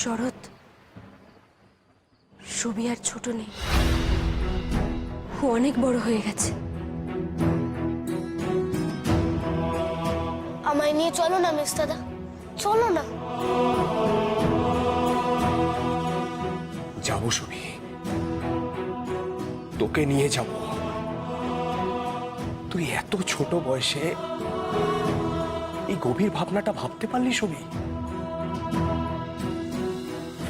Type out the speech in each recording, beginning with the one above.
শরৎ, ছবি আর ছোট নেই, ও অনেক বড় হয়ে গেছে। আমায় নিয়ে চলো না মিস দাদা, চলো না। যাবো সুবি, তোকে নিয়ে যাব। তুই এত ছোট বয়সে এই গভীর ভাবনাটা ভাবতে পারলি সুবি?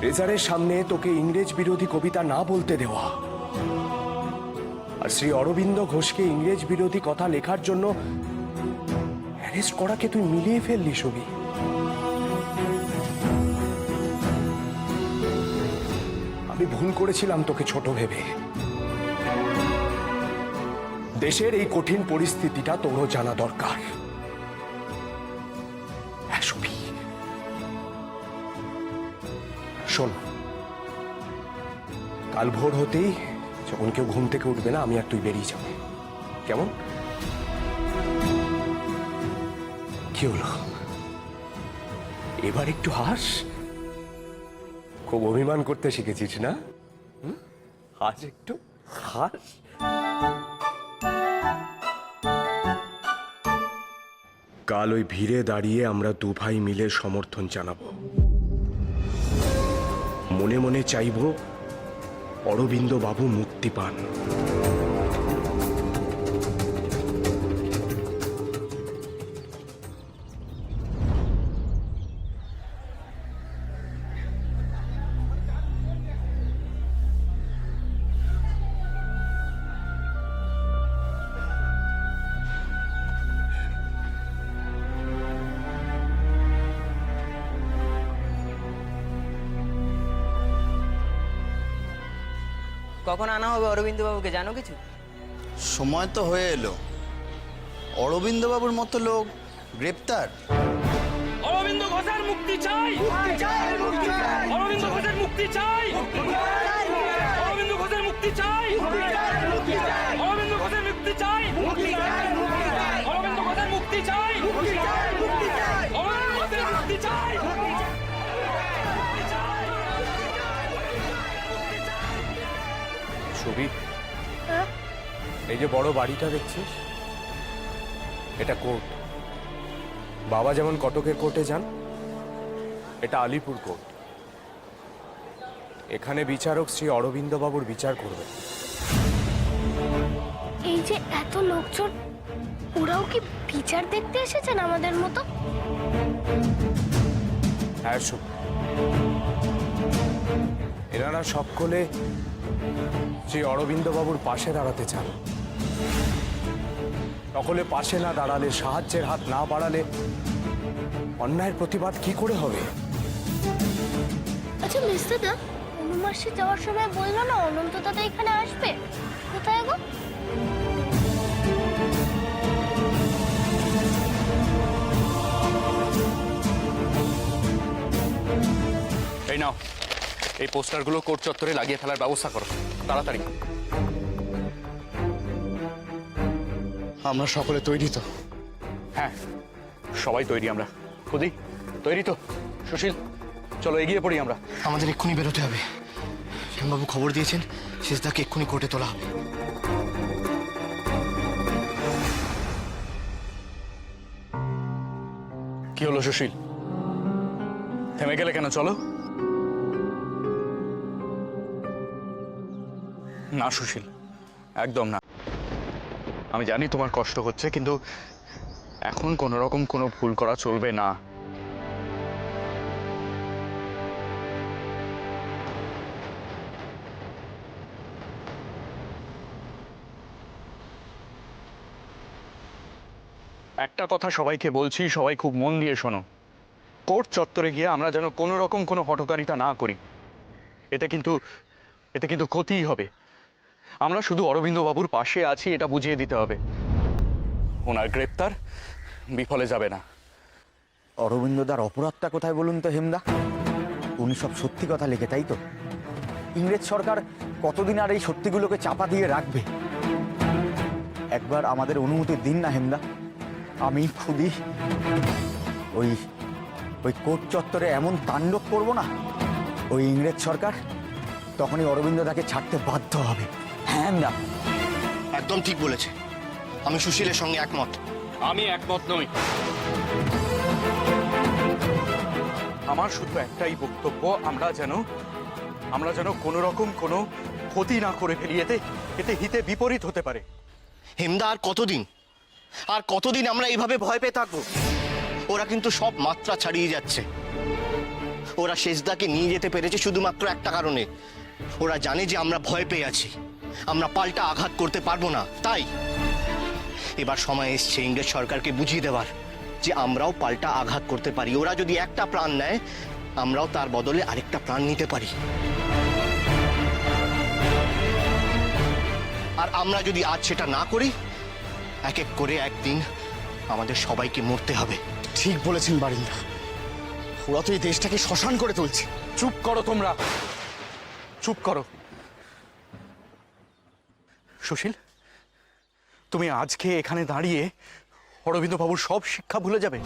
ফ্রেজারের সামনে তোকে ইংরেজ বিরোধী কবিতা না বলতে দেওয়া, আর শ্রী অরবিন্দ ঘোষকে ইংরেজ বিরোধী কথা লেখার জন্য অ্যারেস্ট করাকে তুই মিলিয়ে ফেললি সুবি। আমি ভুল করেছিলাম তোকে ছোট ভেবে। দেশের এই কঠিন পরিস্থিতিটা তোরও জানা দরকার। হ্যাঁ সুবি, শোন, কাল ভোর হতেই যখন কেউ ঘুম থেকে উঠবে না, আমি আর তুই বেরিয়ে যাব। কেমন? কি হলো, এবার একটু হাস। খুব অভিমান করতে শিখেছিস না? হাস, একটু হাস। কাল ওই ভিড়ে দাঁড়িয়ে আমরা দু ভাই মিলে সমর্থন জানাবো। মনে মনে চাইব অরবিন্দ বাবু মুক্তি পান। কখন আনা হবে অরবিন্দ বাবুকে, জানো কিছু? সময় তো হয়ে এলো। অরবিন্দ বাবুর মতো লোক গ্রেপ্তার। অরবিন্দ ঘোষের মুক্তি চাই, অরবিন্দ ঘোষের মুক্তি চাই, অরবিন্দ ঘোষের মুক্তি চাই, অরবিন্দ ঘোষের মুক্তি চাই, অরবিন্দ ঘোষের মুক্তি চাই, অরবিন্দ ঘোষের মুক্তি চাই। সুবি, এই যে বড় বাড়িটা দেখছিস, এটা কোর্ট। বাবা যেমন কটকের কোর্টে যান, এটা আলিপুর কোর্ট। এখানে বিচারক শ্রী অরবিন্দ বাবুর বিচার করবে। এই যে এত লোকজন, ওরাও কি বিচার দেখতে এসেছেন আমাদের মতো? হ্যাঁ সুবি, এনারা সকলে শ্রী অরবিন্দ বাবুর পাশে দাঁড়াতে চান। সকলে পাশে না দাঁড়ালে, সাহায্যের হাত না বাড়ালে অন্যায়ের প্রতিবাদ কি করে হবে? আচ্ছা মিস দাদা, অনুমাসে যাওয়ার সময় বললো না অনন্ত দাদা এখানে আসবে, কোথায় গো? এই নাও, এই পোস্টারগুলো কোর্ট চত্বরে লাগিয়ে ফেলার ব্যবস্থা করো তাড়াতাড়ি। আমরা সকলে তৈরি তো? হ্যাঁ, সবাই তৈরি আমরা। খুদি তৈরি তো? সুশীল, চলো এগিয়ে পড়ি আমরা। আমাদের এক্ষুনি বেরোতে হবে। শ্যামবাবু খবর দিয়েছেন, শেষদাকে এক্ষুনি কোর্টে তোলা হবে। কি হলো সুশীল, থেমে গেলে কেন? চলো। না সুশীল, একদম না। আমি জানি তোমার কষ্ট হচ্ছে, কিন্তু এখন কোনো রকম কোনো ভুল করা চলবে না। একটা কথা সবাইকে বলছি, সবাই খুব মন দিয়ে শোনো। কোর্ট চত্বরে গিয়ে আমরা যেন কোনো রকম কোনো হঠকারিতা না করি। এতে কিন্তু ক্ষতিই হবে। আমরা শুধু অরবিন্দ বাবুর পাশে আছি, এটা বুঝিয়ে দিতে হবে। ওনার গ্রেপ্তার বিফলে যাবে না। অরবিন্দদার অপরাধটা কোথায় বলুন তো হেমদা? উনি সব সত্যি কথা লিখে, তাই তো? ইংরেজ সরকার কতদিন আর এই সত্যিগুলোকে চাপা দিয়ে রাখবে? একবার আমাদের অনুমতি দিন না হেমদা। আমি খুদি ওই কোর্ট চত্বরে এমন তাণ্ডব করব না ওই ইংরেজ সরকার তখনই অরবিন্দদাকে ছাড়তে বাধ্য হবে। হ্যাঁ না, একদম ঠিক বলেছে। আমি সুশীলের সঙ্গে একমত। আমি একমত নই। আমার শুধু একটাই বক্তব্য, আমরা যেন কোনো রকম কোনো ক্ষতি না করে ফেলি। এতে হিতে বিপরীত হতে পারে। হেমদা, আর কতদিন আমরা এইভাবে ভয় পেয়ে থাকবো? ওরা কিন্তু সব মাত্রা ছাড়িয়ে যাচ্ছে। ওরা শেষদাকে নিয়ে যেতে পেরেছে শুধুমাত্র একটা কারণে, ওরা জানে যে আমরা ভয় পেয়ে আছি, আমরা পাল্টা আঘাত করতে পারবো না। তাই এবার সময় এসছে ইংরেজ সরকারকে বুঝিয়ে দেওয়ার যে আমরাও পাল্টা আঘাত করতে পারি। ওরা যদি একটা প্রাণ নেয়, আমরাও তার বদলে আরেকটা প্রাণ নিতে পারি। আর আমরা যদি আজ সেটা না করি, এক এক করে একদিন আমাদের সবাইকে মরতে হবে। ঠিক বলেছেন বারিন্দা, ওরা তো এই দেশটাকে শ্মশান করে তুলছে। চুপ করো তোমরা, চুপ করো। সুশীল, তুমি আজকে এখানে দাঁড়িয়ে অরবিন্দবাবুর সব শিক্ষা ভুলে যাবে?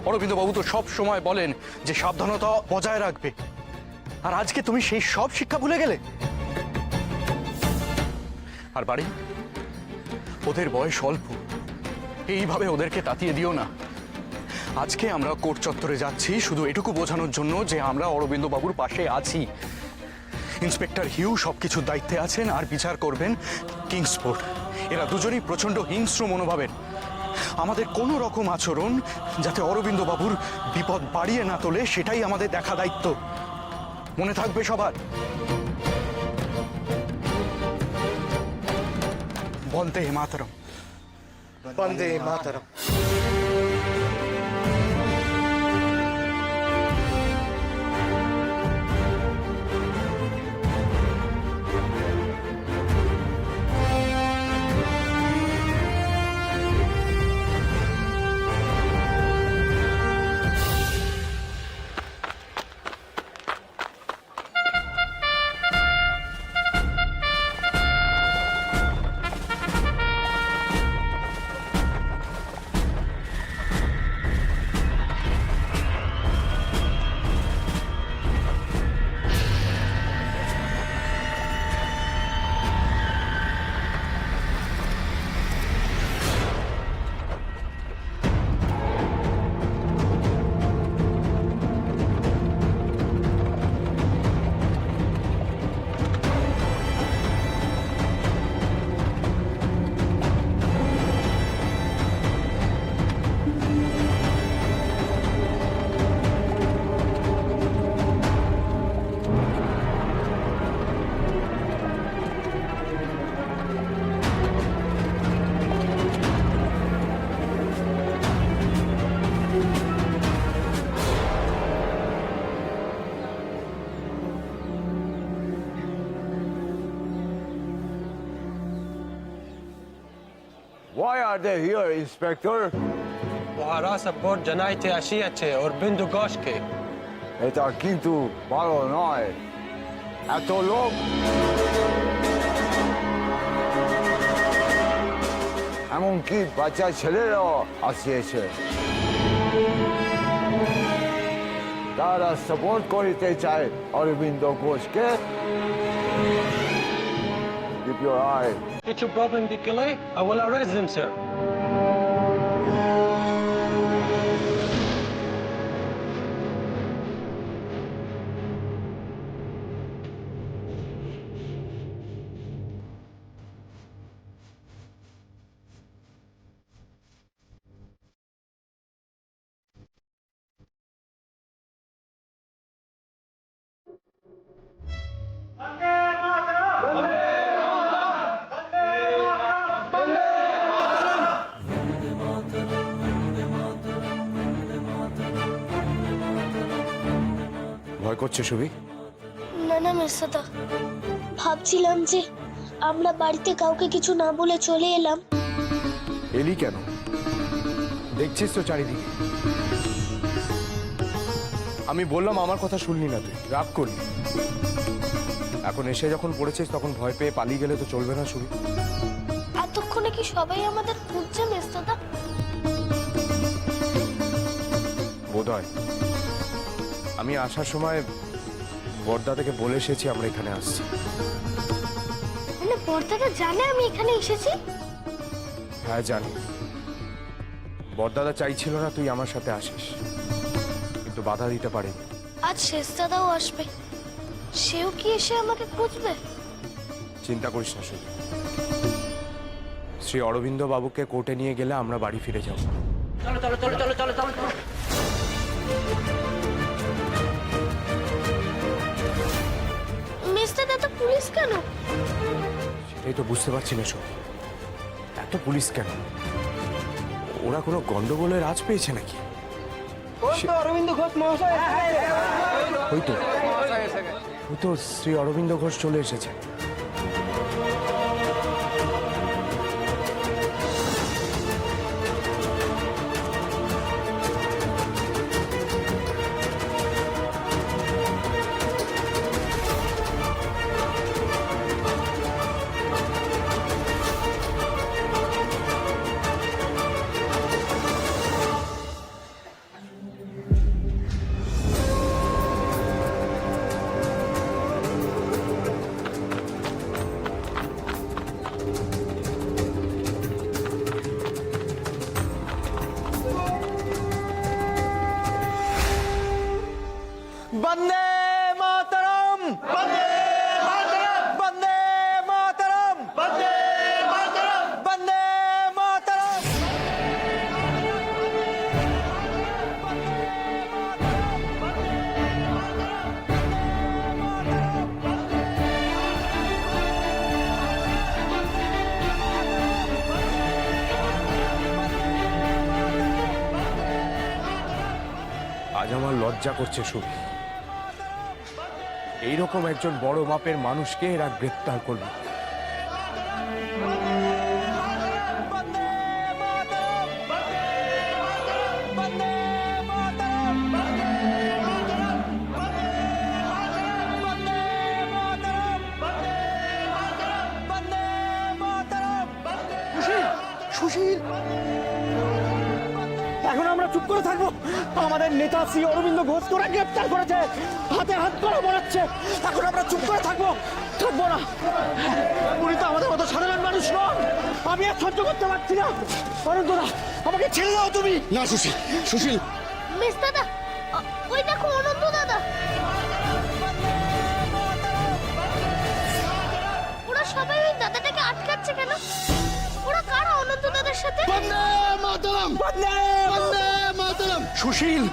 অরবিন্দবাবু তো সব সময় বলেন যে সাবধানতা বজায় রাখবে, আর আজকে তুমি সেই সব শিক্ষা ভুলে গেলে? আর বাড়ি, ওদের বয়স অল্প, এইভাবে ওদেরকে তাতিয়ে দিও না। আজকে আমরা কোর্ট চত্বরে যাচ্ছি শুধু এটুকু বোঝানোর জন্য যে আমরা অরবিন্দবাবুর পাশে আছি। ইন্সপেক্টর হিউ সবকিছুর দায়িত্বে আছেন, আর বিচার করবেন কিংসফোর্ড। এরা দুজনেই প্রচন্ড হিংস্র মনোভাবের। আমাদের কোনো রকম আচরণ যাতে অরবিন্দবাবুর বিপদ বাড়িয়ে না তোলে, সেটাই আমাদের দেখা দায়িত্ব। মনে থাকবে সবার। বন্দে মাতরম। বন্দে মাতরম। Why are they here, Inspector? ওরা সাপোর্ট জানাইতে আসিয়াছে অরবিন্দ ঘোষকে। এটা কিন্তু ভালো নয়। এত লোক, এমনকি বাচ্চা ছেলেরাও আসিয়েছে। তারা সাপোর্ট করিতে চায় অরবিন্দ ঘোষকে। Keep your eye. কিছু প্রবলেম দেখলে I will arrest them, sir. ভয় করছে সুবি? না না মির্জাদা, ভাবছিলাম যে আমরা বাড়িতে কাউকে কিছু না বলে চলে এলাম। এলি কেন? দেখছিস তো চারিদিকে। আমি বললাম, আমার কথা শুনলি না, তুই রাগ করলি। এখন এসে যখন পড়েছিস তখন ভয় পেয়ে পালিয়ে গেলে তো চলবে না সুবি। এতক্ষণে কি সবাই আমাদের খুঁজছে মির্জাদা? বোধহয়। আমি আসার সময় বড়দাদাকে বলে এসেছি আমরা এখানে আসছি। মানে বড়দাদা জানে আমি এখানে এসেছি? হ্যাঁ জানি। বড়দাদা চাইছিল না তুই আমার সাথে আসিস, কিন্তু বাধা দিতে পারেনি। আজ শেষ দাদাও আসবে, সেও কি এসে আমাকে খুঁজবে? চিন্তা করিস না শুধু। শ্রী অরবিন্দ বাবুকে কোর্টে নিয়ে গেলে আমরা বাড়ি ফিরে যাব। মিস্টার দাদা পুলিশ কেন? সেটাই তো বুঝতে পারছি না সব, এত পুলিশ কেন? ওরা কোনো গন্ডগোলের আজ পেয়েছে নাকি? অরবিন্দ ঘোষ মহাশয় ওই তো শ্রী অরবিন্দ ঘোষ চলে এসেছে। বন্দে মাতরম, বন্দে মাতরম, বন্দে মাতরম, বন্দে মাতরম, বন্দে মাতরম। আজ আমার লজ্জা করছে সুবি, এইরকম একজন বড় মাপের মানুষকে এরা গ্রেপ্তার করলো। সুশীল, এখন আমরা চুপ করে থাকবো? আমাদের নেতা শ্রী অরবিন্দ ঘোষকে ওরা গ্রেপ্তার করেছে, হাতে হাত করা মরাচ্ছে। এখন আমরা চুপ করে থাকবো? থাকবো না। উনি তো আমাদের মতো সাধারণ মানুষ নন। আমি আর সহ্য করতে পারছি না। অনন্তদা, আমাকে ছেড়ে দাও তুমি। না সুশীল, সুশীল। মিস্টার দাদা, ওই দেখো অনন্ত দাদা। ওরা সবাই ওই দাদাটাকে আটকাচ্ছে কেন? ওরা কারা অনন্ত দাদার সাথে? বন্দে মাতরম, বন্দে মাতরম। সুশীল,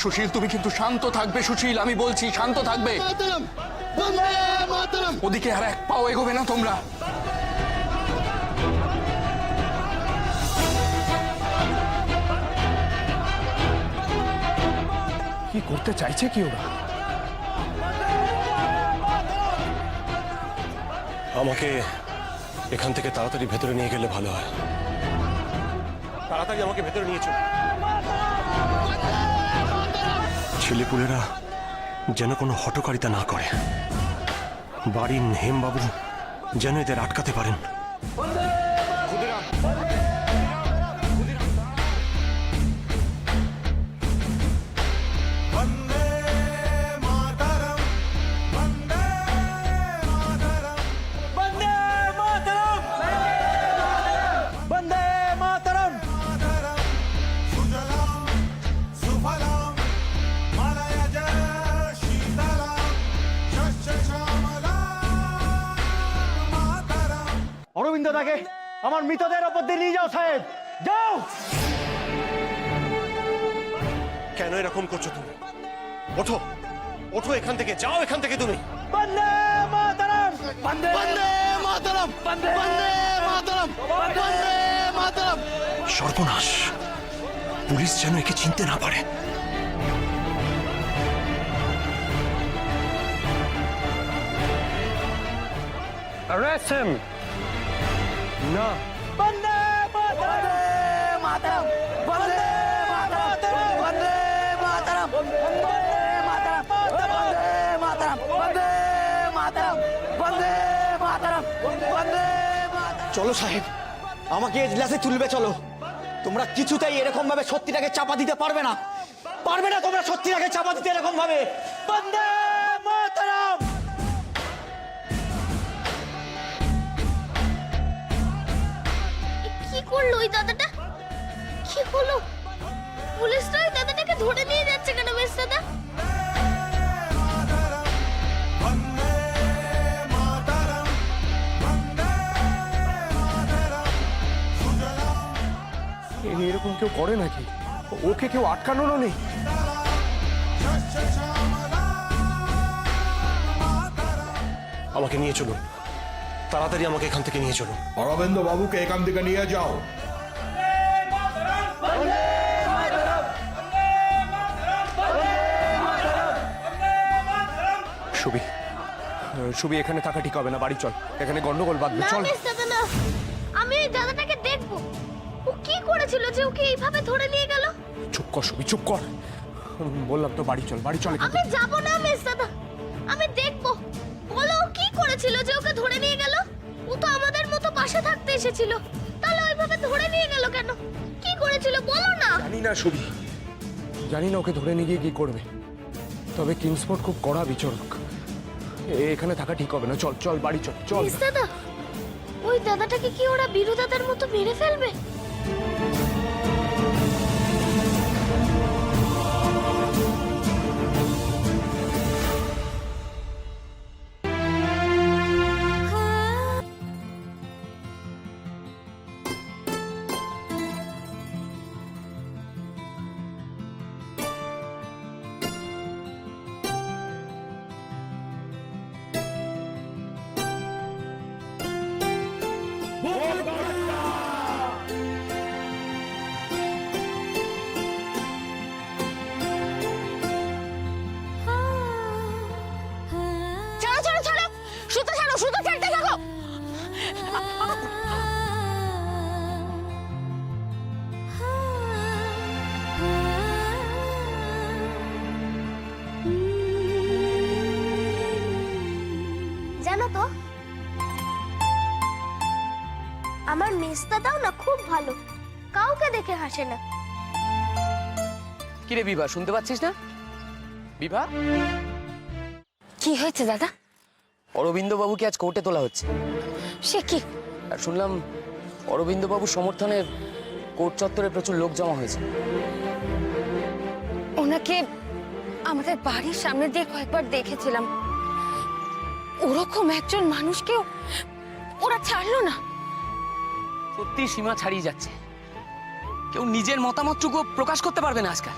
সুশীল তুমি কিন্তু শান্ত থাকবে। সুশীল, আমি বলছি শান্ত থাকবে। মাতরম, বন্দে মাতরম। ওদিকে আর এক পাও এগোবে না তোমরা। কি করতে চাইছে কি ওরা? আমাকে এখান থেকে তাড়াতাড়ি ভেতরে নিয়ে গেলে ভালো হয়। তাড়াতাড়ি আমাকে ভেতরে নিয়ে চল। ছেলেপুলেরা যেন কোনো হঠকারিতা না করে। বাড়ির হেমবাবু যেন এদের আটকাতে পারেন। অরবিন্দ দাকে আমার মৃতদের ওপর দিয়ে নিয়ে যাও সাহেব, যাও। কেন এরকম করছো তুমি? ওঠো, ওঠো এখান থেকে, যাও এখান থেকে তুমি। বন্দে মাতরম, বন্দে মাতরম, বন্দে মাতরম, বন্দে মাতরম। সর্বনাশ, পুলিশ যেন একে চিনতে না পারে। Arrest him! না, বন্দে মাতরম, বন্দে মাতরম, বন্দে মাতরম, বন্দে মাতরম, বন্দে মাতরম, বন্দে মাতরম, বন্দে মাতরম, বন্দে মাতরম। চলো সাহেব, আমাকে এজলাসে তুলবে চলো। তোমরা কিছুতেই এরকম ভাবে সত্যিটাকে চাপা দিতে পারবে না। তোমরা সত্যিটাকে চাপা দিতে এরকম ভাবে। বন্দে মাতরম। করলো ওই দাদাটা? কি হলো? পুলিশরা ওই দাদাটাকে ধরে নিয়ে যাচ্ছে কেন মেজদাদা? এরকম কেউ করে নাকি? ওকে কেউ আটকানোরও নেই। আমাকে নিয়ে চলুন, তাড়াতাড়ি আমাকে এখান থেকে নিয়ে চলুন। অরবিন্দ বাবুকে এখান থেকে নিয়ে যাও। সুবি, সুবি এখানে থাকা ঠিক হবে না, বাড়ি চল, এখানে গন্ডগোল বাঁধবে, না চল। মেজদাদা না, আমি ওই দাদাটাকে দেখবো। ও কি করেছিল যে ওকে এইভাবে ধরে নিয়ে গেল? চুপ কর সুবি, চুপ কর। বললাম তো বাড়ি চল, বাড়ি চল এখান আমি থেকে। যাব না মেজদাদা, আমি দেখবো। বলো ও কি করেছিল যে ওকে ধরে নিয়ে গেল? ও তো আমাদের মতো পাশে থাকতে এসেছিল, তাহলে ওইভাবে ধরে নিয়ে গেল কেন? কি করেছিল বলো না। জানি না সুবি, জানি না ওকে ধরে নিয়ে গিয়ে কি করবে, তবে কিংসফোর্ড খুব কড়া বিচারক, এখানে থাকা ঠিক হবে না, চল চল বাড়ি চল, চল। মেজদাদা, ওই দাদাটাকে কি ওরা বীরু দাদার মতো মেরে ফেলবে? ছাড়ো ছাড়ো ছাড়ো, সুতো ছাড়ো, সুতো ছাড়তে থাকো। জানো তো, আমার মেজদাদাও না খুব ভালো, কাউকে দেখে হাসে না। কিরে বিভা, শুনতে পাচ্ছিস না? বিভা, কি হয়েছে দাদা? অরবিন্দ বাবুকে আজ কোর্টে তোলা হচ্ছে। সে কি? আর শুনলাম অরবিন্দ বাবুর সমর্থনে কোর্ট চত্বরে প্রচুর লোক জমা হয়েছে। ওনাকে আমাদের বাড়ির সামনে দিয়ে কয়েকবার দেখেছিলাম, ওরকম একজন মানুষকেও ওরা ছাড়লো না। সত্যি সীমা ছাড়িয়ে যাচ্ছে, কেউ নিজের মতামতটুকু প্রকাশ করতে পারবে না আজকাল।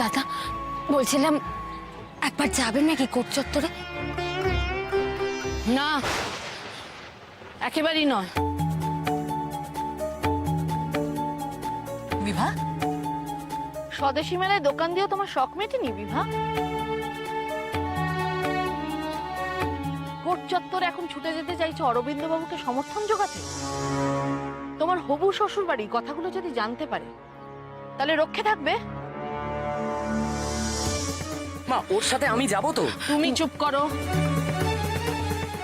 দাদা বলছিলাম, একবার যাবেন নাকি কোর্ট চত্বরে? না, একেবারেই নয়। বিভা, স্বদেশী মেলায় দোকান দিয়েও তোমার শখ মেটেনি বিভা? কোর্ট চত্বরে এখন ছুটে যেতে চাইছো অরবিন্দ বাবুকে সমর্থন জোগাতে? তোমার হবু শ্বশুর বাড়ি কথাগুলো যদি জানতে পারে, তাহলে রক্ষে থাকবে? মা, ওর সাথে আমি যাব তো। তুমি চুপ করো।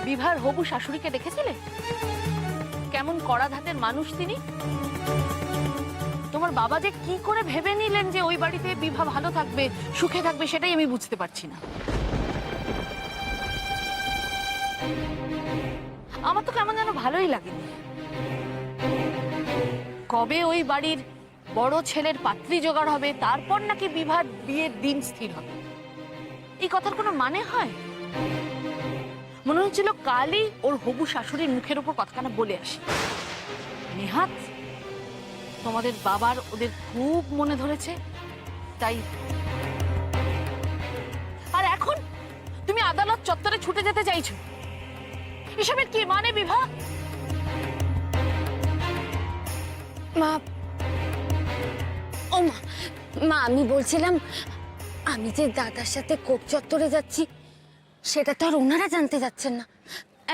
বিভার হবু শাশুড়িকে দেখেছিলে? কেমন কড়া ধাতের মানুষ তিনি। তোমার বাবা যে কি করে ভেবে নিলেন যে ওই বাড়িতে বিভা ভালো থাকবে, সুখে থাকবে, সেটাই আমি বুঝতে পারছি না। আমার তো কেমন যেন ভালোই লাগেনি। কবে ওই বাড়ির বড় ছেলের পাত্রী জোগাড় হবে, তারপর নাকি বিভার বিয়ের দিন স্থির হবে। এই কথার কোনো মানে হয়? মনে হচ্ছিল কালই ওর হবু শাশুড়ির মুখের উপর কথাখানা বলে আসি। নেহাত তোমাদের বাবার ওদের খুব মনে ধরেছে, তাই। আর এখন তুমি আদালত চত্বরে ছুটে যেতে চাইছো, এসবের কি মানে বিভা? মা, ও মা, মা আমি বলছিলাম, আমি যে দাদার সাথে কোর্ট চত্বরে যাচ্ছি সেটা তো আর ওনারা জানতে যাচ্ছেন না।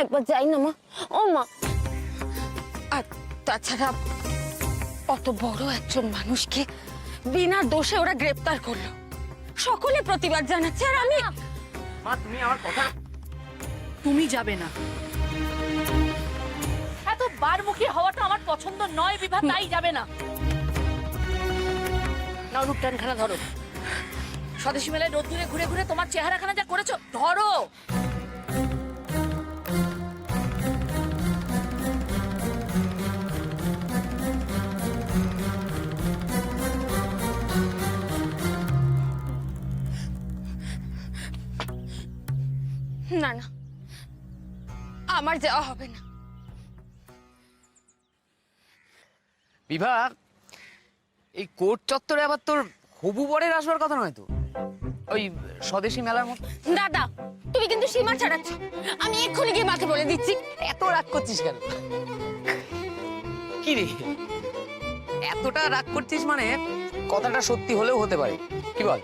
একবার যাই না মা। ও মা, আর তাছাড়া অত বড় একজন মানুষকে বিনা দোষে ওরা গ্রেপ্তার করলো, সকলে প্রতিবাদ জানাচ্ছে, আর আমি। মা, তুমি আমার কথা। তুমি যাবে না। এত বারমুখী হওয়াটা আমার পছন্দ নয় বিভা, তাই যাবে না। নাও রূপটানখানা ধরো। স্বদেশী মেলায় রোদ্দুরে ঘুরে ঘুরে তোমার চেহারাখানা যা করেছো, ধরো। আমার যাওয়া হবে না। বিভা, এই কোর্ট চত্বরে আবার তোর হবু বরের আসবার কথা নয় তো? ওই স্বদেশী মেলার মতো। দাদা, তুমি কিন্তু সীমা ছাড়াচ্ছ। আমি এক্ষুনি গিয়ে মাকে বলে দিচ্ছি। এত রাগ করছিস কেন? কি রে, এতটা রাগ করছিস মানে কথাটা সত্যি হলেও হতে পারে। কি বল?